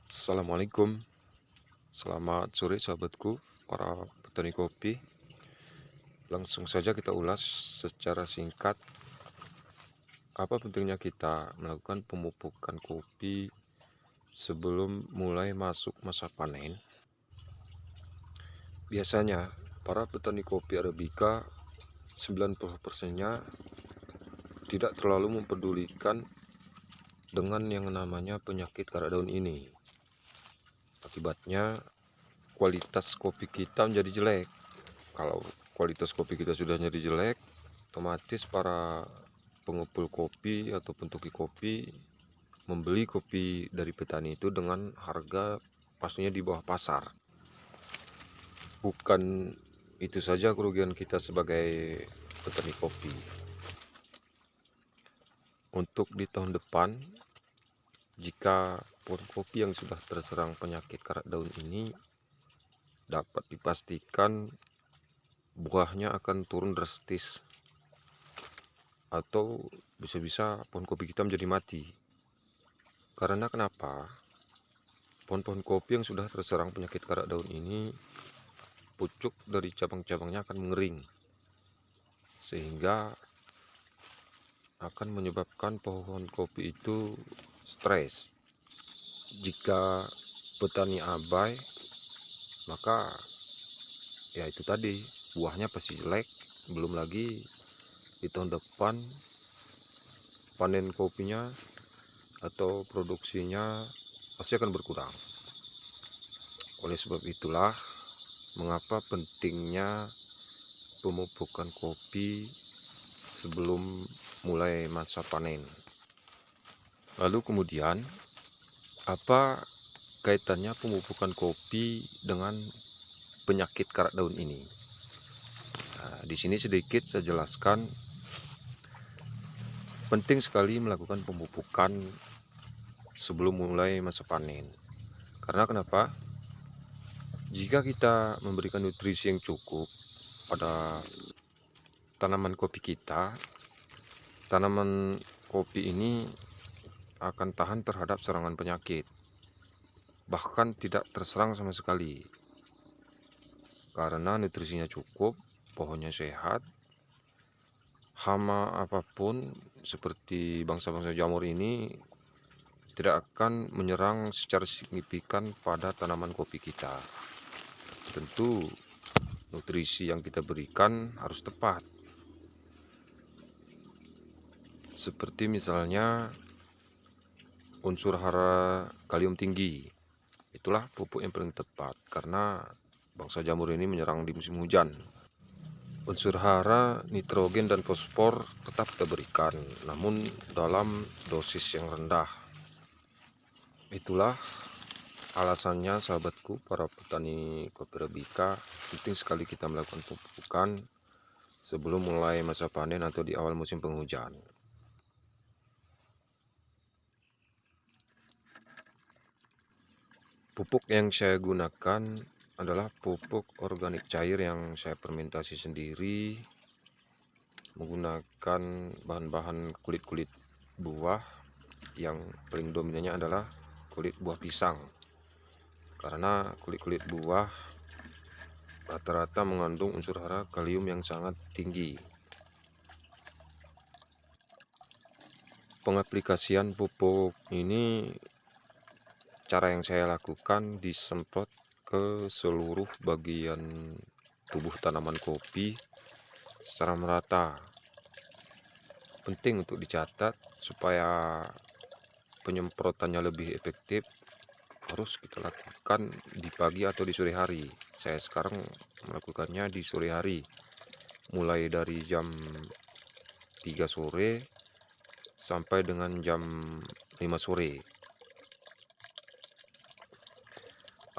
Assalamualaikum, selamat sore sahabatku, para petani kopi. Langsung saja kita ulas secara singkat apa pentingnya kita melakukan pemupukan kopi sebelum mulai masuk masa panen. Biasanya para petani kopi Arabica 90%-nya tidak terlalu mempedulikan dengan yang namanya penyakit karak daun ini. Akibatnya kualitas kopi kita menjadi jelek. Kalau kualitas kopi kita sudah jadi jelek, otomatis para pengepul kopi atau pentuki kopi membeli kopi dari petani itu dengan harga pastinya di bawah pasar. Bukan itu saja kerugian kita sebagai petani kopi. Untuk di tahun depan, jika pohon kopi yang sudah terserang penyakit karak daun ini, dapat dipastikan buahnya akan turun drastis, atau bisa-bisa pohon kopi kita menjadi mati. Karena kenapa? Pohon-pohon kopi yang sudah terserang penyakit karak daun ini, pucuk dari cabang-cabangnya akan mengering, sehingga akan menyebabkan pohon kopi itu stres. Jika petani abai, maka ya itu tadi, buahnya pasti jelek. Belum lagi di tahun depan panen kopinya atau produksinya pasti akan berkurang. Oleh sebab itulah mengapa pentingnya pemupukan kopi sebelum mulai masa panen. Lalu kemudian, apa kaitannya pemupukan kopi dengan penyakit karak daun ini? Nah, di sini sedikit saya jelaskan. Penting sekali melakukan pemupukan sebelum mulai masa panen. Karena kenapa? Jika kita memberikan nutrisi yang cukup pada tanaman kopi kita, tanaman kopi ini akan tahan terhadap serangan penyakit, bahkan tidak terserang sama sekali. Karena nutrisinya cukup, pohonnya sehat, hama apapun seperti bangsa-bangsa jamur ini tidak akan menyerang secara signifikan pada tanaman kopi kita. Tentu nutrisi yang kita berikan harus tepat. Seperti misalnya unsur hara kalium tinggi. Itulah pupuk yang paling tepat karena bangsa jamur ini menyerang di musim hujan. Unsur hara, nitrogen, dan fosfor tetap kita berikan, namun dalam dosis yang rendah. Itulah alasannya sahabatku, para petani kopi Arabica, penting sekali kita melakukan pemupukan sebelum mulai masa panen atau di awal musim penghujan. Pupuk yang saya gunakan adalah pupuk organik cair yang saya fermentasi sendiri, menggunakan bahan-bahan kulit-kulit buah yang paling dominannya adalah kulit buah pisang, karena kulit-kulit buah rata-rata mengandung unsur hara kalium yang sangat tinggi. Pengaplikasian pupuk ini, cara yang saya lakukan disemprot ke seluruh bagian tubuh tanaman kopi secara merata. Penting untuk dicatat supaya penyemprotannya lebih efektif, harus kita lakukan di pagi atau di sore hari. Saya sekarang melakukannya di sore hari, mulai dari jam 3 sore sampai dengan jam 5 sore.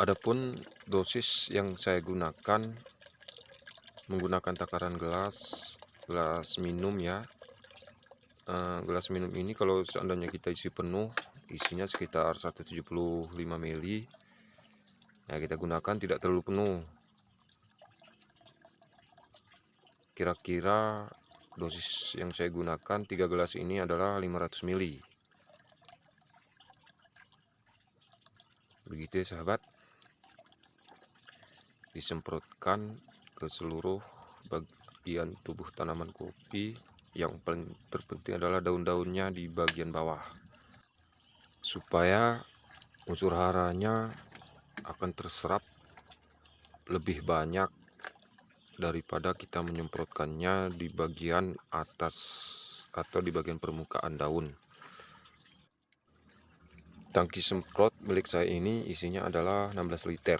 Adapun dosis yang saya gunakan, menggunakan takaran gelas minum ya. Gelas minum ini kalau seandainya kita isi penuh, isinya sekitar 175 ml. Nah, kita gunakan tidak terlalu penuh. Kira-kira dosis yang saya gunakan 3 gelas ini adalah 500 ml. Begitu ya sahabat, disemprotkan ke seluruh bagian tubuh tanaman kopi. Yang paling terpenting adalah daun-daunnya di bagian bawah, supaya unsur haranya akan terserap lebih banyak daripada kita menyemprotkannya di bagian atas atau di bagian permukaan daun. Tangki semprot milik saya ini isinya adalah 16 liter.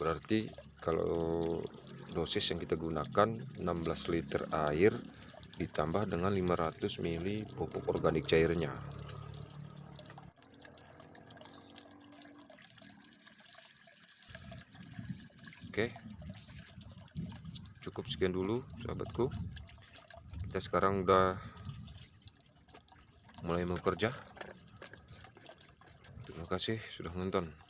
Berarti kalau dosis yang kita gunakan 16 liter air ditambah dengan 500 ml pupuk organik cairnya. Oke, cukup sekian dulu sahabatku. Kita sekarang udah mulai bekerja. Terima kasih sudah menonton.